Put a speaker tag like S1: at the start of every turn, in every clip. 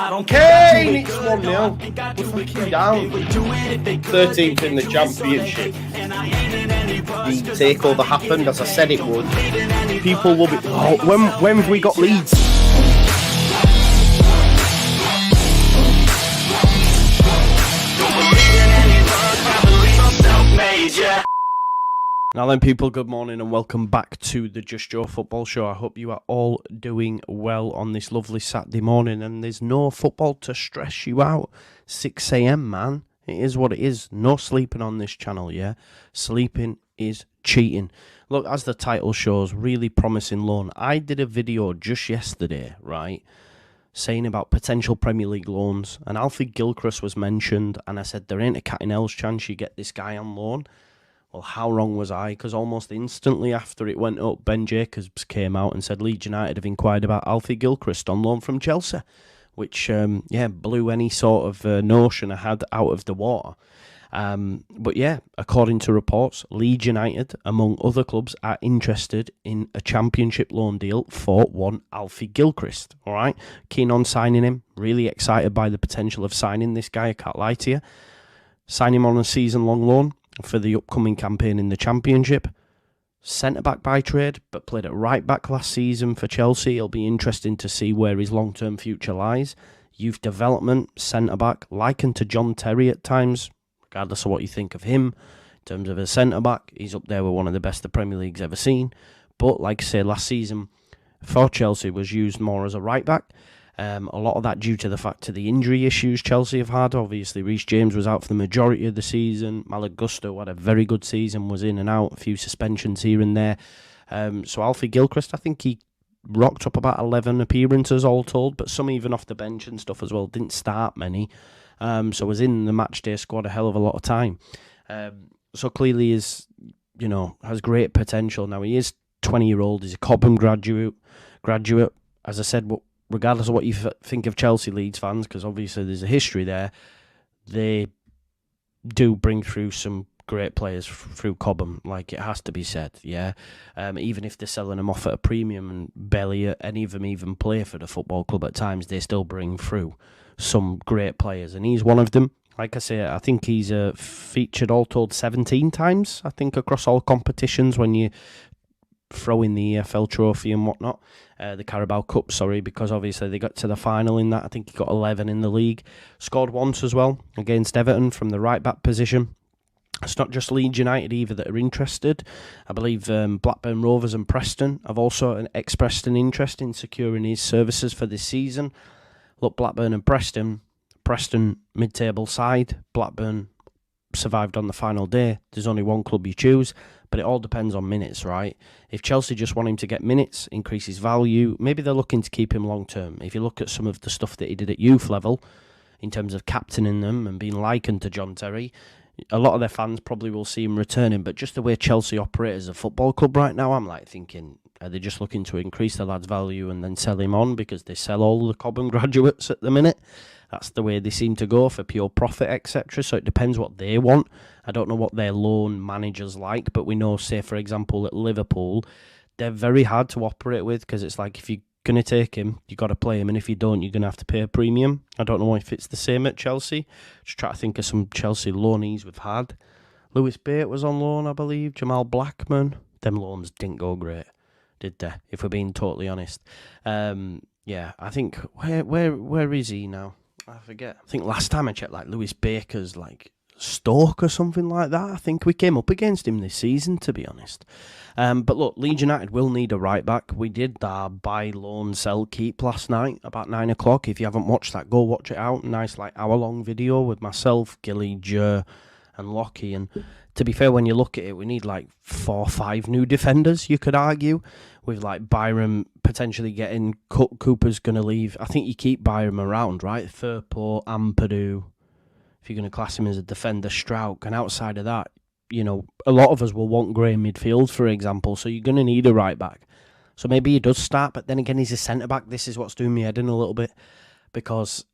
S1: Kane, it's 1-0. We're fucking down. 13th in the championship. The takeover happened as I said it would. People will be. Oh, when have we got Leeds? Now then, people, good morning and welcome back to the Just Your Football Show. I hope you are all doing well on this lovely Saturday morning, and there's no football to stress you out. 6 a.m, man. It is what it is. No sleeping on this channel, yeah? Sleeping is cheating. Look, as the title shows, really promising loan. I did a video just yesterday, right, saying about potential Premier League loans, and Alfie Gilchrist was mentioned, and I said there ain't a cat in hell's chance you get this guy on loan. Well, how wrong was I? Because almost instantly after it went up, Ben Jacobs came out and said Leeds United have inquired about Alfie Gilchrist on loan from Chelsea, which, blew any sort of notion I had out of the water. But yeah, according to reports, Leeds United, among other clubs, are interested in a championship loan deal for one Alfie Gilchrist. All right, keen on signing him. Really excited by the potential of signing this guy. I can't lie to you. Sign him on a season-long loan for the upcoming campaign in the Championship. Centre-back by trade, but played at right-back last season for Chelsea. It'll be interesting to see where his long-term future lies. Youth development, centre-back, likened to John Terry at times, regardless of what you think of him. In terms of a centre-back, he's up there with one of the best the Premier League's ever seen. But, like I say, last season for Chelsea was used more as a right-back. A lot of that due to the fact of the injury issues Chelsea have had. Obviously, Reece James was out for the majority of the season. Malo Gusto had a very good season, was in and out, a few suspensions here and there. So Alfie Gilchrist, I think he rocked up about 11 appearances all told, but some even off the bench and stuff as well. Didn't start many. So was in the matchday squad a hell of a lot of time. So clearly has great potential. Now, he is 20-year-old. He's a Cobham graduate. As I said, regardless of what you think of Chelsea Leeds fans, because obviously there's a history there, they do bring through some great players through Cobham, like it has to be said, yeah. Even if they're selling them off at a premium and barely any of them even play for the football club at times, they still bring through some great players, and he's one of them. Like I say, I think he's featured all told 17 times, I think, across all competitions when you throw in the EFL trophy and whatnot, the Carabao Cup, because obviously they got to the final in that. I think he got 11 in the league. Scored once as well against Everton from the right-back position. It's not just Leeds United either that are interested. I believe Blackburn Rovers and Preston have also expressed an interest in securing his services for this season. Look, Blackburn and Preston mid-table side. Blackburn survived on the final day. There's only one club you choose, but it all depends on minutes, right? If Chelsea just want him to get minutes, increase his value, maybe they're looking to keep him long term. If you look at some of the stuff that he did at youth level, in terms of captaining them and being likened to John Terry, a lot of their fans probably will see him returning. But just the way Chelsea operate as a football club right now, I'm like thinking, are they just looking to increase the lad's value and then sell him on because they sell all the Cobham graduates at the minute? That's the way they seem to go for pure profit, etc. So it depends what they want. I don't know what their loan managers like, but we know, say, for example, at Liverpool, they're very hard to operate with because it's like if you're going to take him, you got to play him, and if you don't, you're going to have to pay a premium. I don't know if it's the same at Chelsea. Just try to think of some Chelsea loanees we've had. Lewis Bate was on loan, I believe. Jamal Blackman. Them loans didn't go great, did they? If we're being totally honest. Yeah, I think where is he now? I forget. I think last time I checked, like Lewis Baker's like Stoke or something like that. I think we came up against him this season, to be honest. But look, Leeds United will need a right back. We did our buy, loan, sell, keep last night about 9 o'clock. If you haven't watched that, go watch it out. Nice like hour-long video with myself, Gilly, Jer, and Lockie. And to be fair, when you look at it, we need like 4 or 5 new defenders, you could argue, with like Byram potentially getting cut. Cooper's going to leave. I think you keep Byram around, right? Firpo, Ampadu, if you're going to class him as a defender, Strauch. And outside of that, a lot of us will want grey midfield, for example, so you're going to need a right back. So maybe he does start, but then again, he's a centre-back. This is what's doing me head in a little bit, because,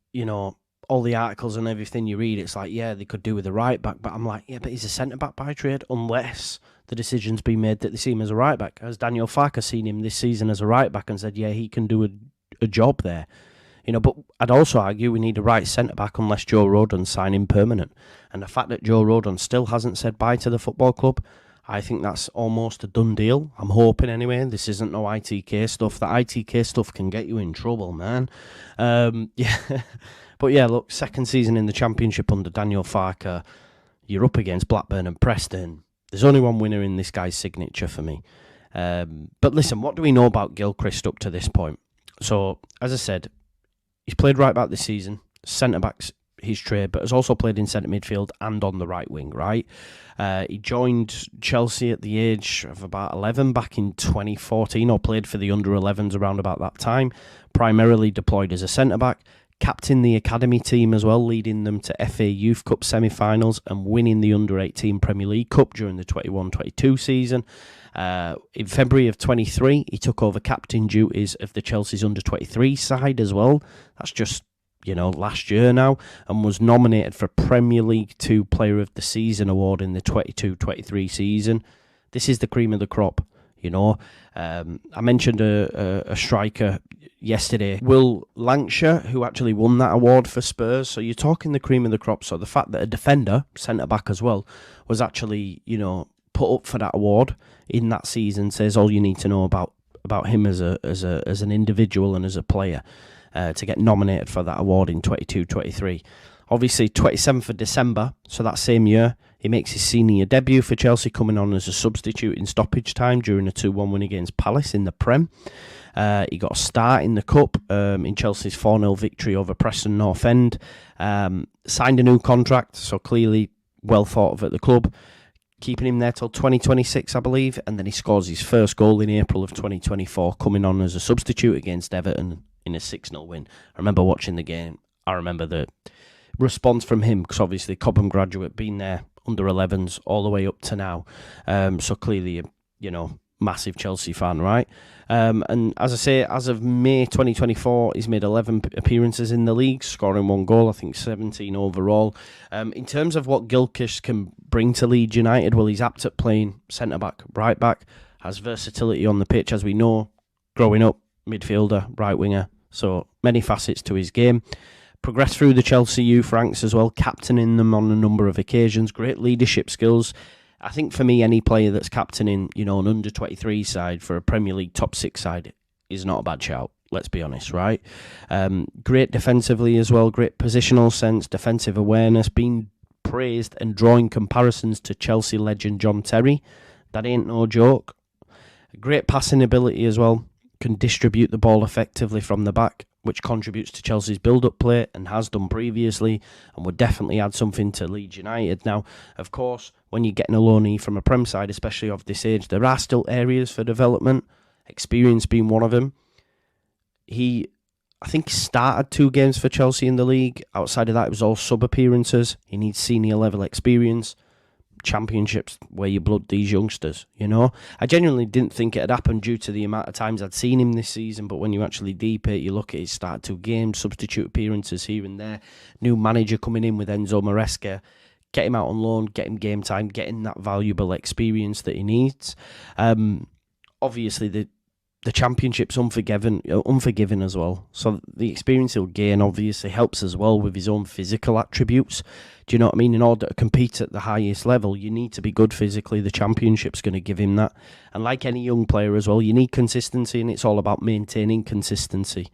S1: all the articles and everything you read, it's like, yeah, they could do with a right back, but I'm like, yeah, but he's a centre-back by trade, unless the decision's been made that they see him as a right back. Has Daniel Farke seen him this season as a right back and said, yeah, he can do a job there? But I'd also argue we need a right centre-back unless Joe Rodon's signing permanent. And the fact that Joe Rodon still hasn't said bye to the football club, I think that's almost a done deal. I'm hoping anyway. This isn't no ITK stuff. The ITK stuff can get you in trouble, man. Yeah. But yeah, look, second season in the Championship under Daniel Farke. You're up against Blackburn and Preston. There's only one winner in this guy's signature for me. But listen, what do we know about Gilchrist up to this point? So, as I said, he's played right back this season, centre-back's his trade, but has also played in centre midfield and on the right wing, right? He joined Chelsea at the age of about 11 back in 2014, or played for the under-11s around about that time, primarily deployed as a centre-back, captained the academy team as well, leading them to FA Youth Cup semi-finals and winning the under-18 Premier League Cup during the 21-22 season. In February of 23, he took over captain duties of the Chelsea's under-23 side as well. That's just, last year now, and was nominated for Premier League 2 Player of the Season award in the 22-23 season. This is the cream of the crop, I mentioned a striker yesterday, Will Lancashire, who actually won that award for Spurs. So you're talking the cream of the crop. So the fact that a defender, centre-back as well, was actually, put up for that award in that season says all you need to know about him as an individual and as a player to get nominated for that award in 22-23. Obviously, 27th of December, so that same year, he makes his senior debut for Chelsea, coming on as a substitute in stoppage time during a 2-1 win against Palace in the Prem. He got a start in the Cup in Chelsea's 4-0 victory over Preston North End. Signed a new contract, so clearly well thought of at the club. Keeping him there till 2026, I believe, and then he scores his first goal in April of 2024, coming on as a substitute against Everton in a 6-0 win. I remember watching the game. I remember the response from him, because obviously Cobham graduate, been there under 11s all the way up to now. So clearly, massive Chelsea fan, right? And as I say, as of May 2024, he's made 11 appearances in the league, scoring 1 goal, I think 17 overall. In terms of what Gilchrist can bring to Leeds United, well, he's apt at playing centre-back, right-back, has versatility on the pitch, as we know, growing up, midfielder, right-winger, so many facets to his game. Progressed through the Chelsea youth ranks as well, captaining them on a number of occasions, great leadership skills. I think for me, any player that's captaining, an under-23 side for a Premier League top 6 side is not a bad shout, let's be honest, right? Great defensively as well, great positional sense, defensive awareness, being praised and drawing comparisons to Chelsea legend John Terry. That ain't no joke. Great passing ability as well, can distribute the ball effectively from the back, which contributes to Chelsea's build-up play and has done previously, and would definitely add something to Leeds United. Now, of course, when you're getting a loanee from a Prem side, especially of this age, there are still areas for development, experience being one of them. I think, started 2 games for Chelsea in the league. Outside of that, it was all sub-appearances. He needs senior-level experience. Championships where you blood these youngsters, I genuinely didn't think it had happened due to the amount of times I'd seen him this season, but when you actually deep it, you look at his start 2 games, substitute appearances here and there, new manager coming in with Enzo Maresca, get him out on loan, get him game time, getting that valuable experience that he needs. Obviously, the Championship's unforgiving as well. So the experience he'll gain obviously helps as well with his own physical attributes. Do you know what I mean? In order to compete at the highest level, you need to be good physically. The Championship's going to give him that. And like any young player as well, you need consistency, and it's all about maintaining consistency.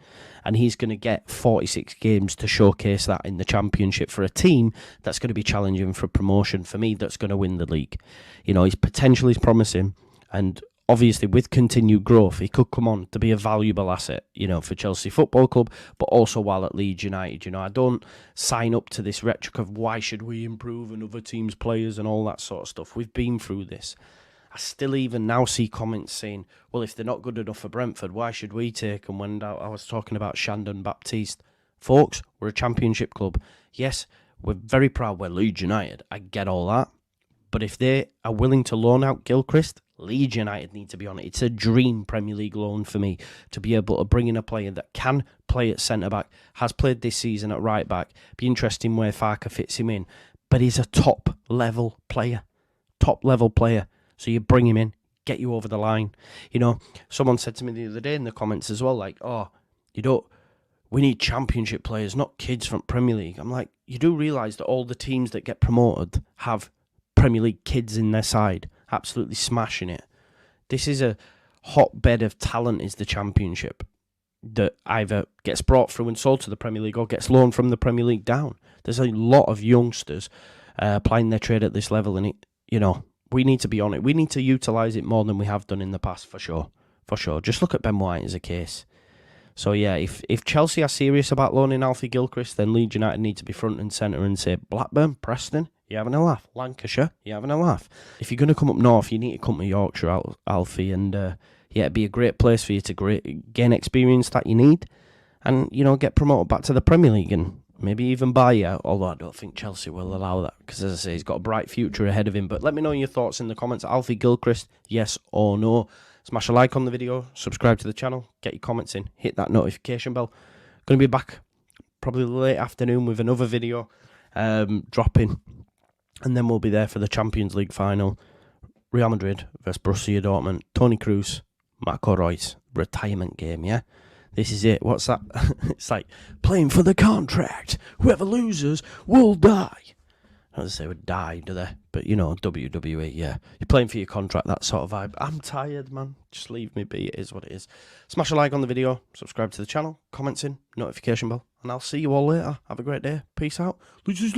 S1: And he's going to get 46 games to showcase that in the Championship for a team that's going to be challenging for promotion. For me, that's going to win the league. His potential is promising, and obviously, with continued growth, he could come on to be a valuable asset, for Chelsea Football Club, but also while at Leeds United. I don't sign up to this rhetoric of why should we improve on other teams' players and all that sort of stuff. We've been through this. I still even now see comments saying, well, if they're not good enough for Brentford, why should we take them? When I was talking about Shandon Baptiste. Folks, we're a Championship club. Yes, we're very proud we're Leeds United. I get all that. But if they are willing to loan out Gilchrist, Leeds United need to be on it. It's a dream Premier League loan for me to be able to bring in a player that can play at centre-back, has played this season at right-back. Be interesting where Farke fits him in. But he's a top-level player. Top-level player. So you bring him in, get you over the line. Someone said to me the other day in the comments as well, like, we need championship players, not kids from Premier League. I'm like, you do realise that all the teams that get promoted have Premier League kids in their side, absolutely smashing it. This is a hotbed of talent, is the Championship, that either gets brought through and sold to the Premier League or gets loaned from the Premier League down. There's a lot of youngsters applying their trade at this level, and it, we need to be on it. We need to utilise it more than we have done in the past, for sure. For sure. Just look at Ben White as a case. So yeah, if Chelsea are serious about loaning Alfie Gilchrist, then Leeds United need to be front and centre and say, Blackburn, Preston, you having a laugh? Lancashire, you having a laugh? If you're going to come up north, you need to come to Yorkshire, Alfie, and it'd be a great place for you to gain experience that you need, and get promoted back to the Premier League and maybe even buy you. Although I don't think Chelsea will allow that, because as I say, he's got a bright future ahead of him. But let me know your thoughts in the comments. Alfie Gilchrist, yes or no? Smash a like on the video, subscribe to the channel, get your comments in, hit that notification bell. Going to be back probably late afternoon with another video dropping, and then we'll be there for the Champions League final. Real Madrid versus Borussia Dortmund. Toni Kroos, Marco Reus, retirement game, yeah? This is it. What's that? It's like playing for the contract. Whoever loses will die. I don't say would die, do they? But, WWE, yeah. You're playing for your contract, that sort of vibe. I'm tired, man. Just leave me be. It is what it is. Smash a like on the video. Subscribe to the channel. Comments in. Notification bell. And I'll see you all later. Have a great day. Peace out. Leeds.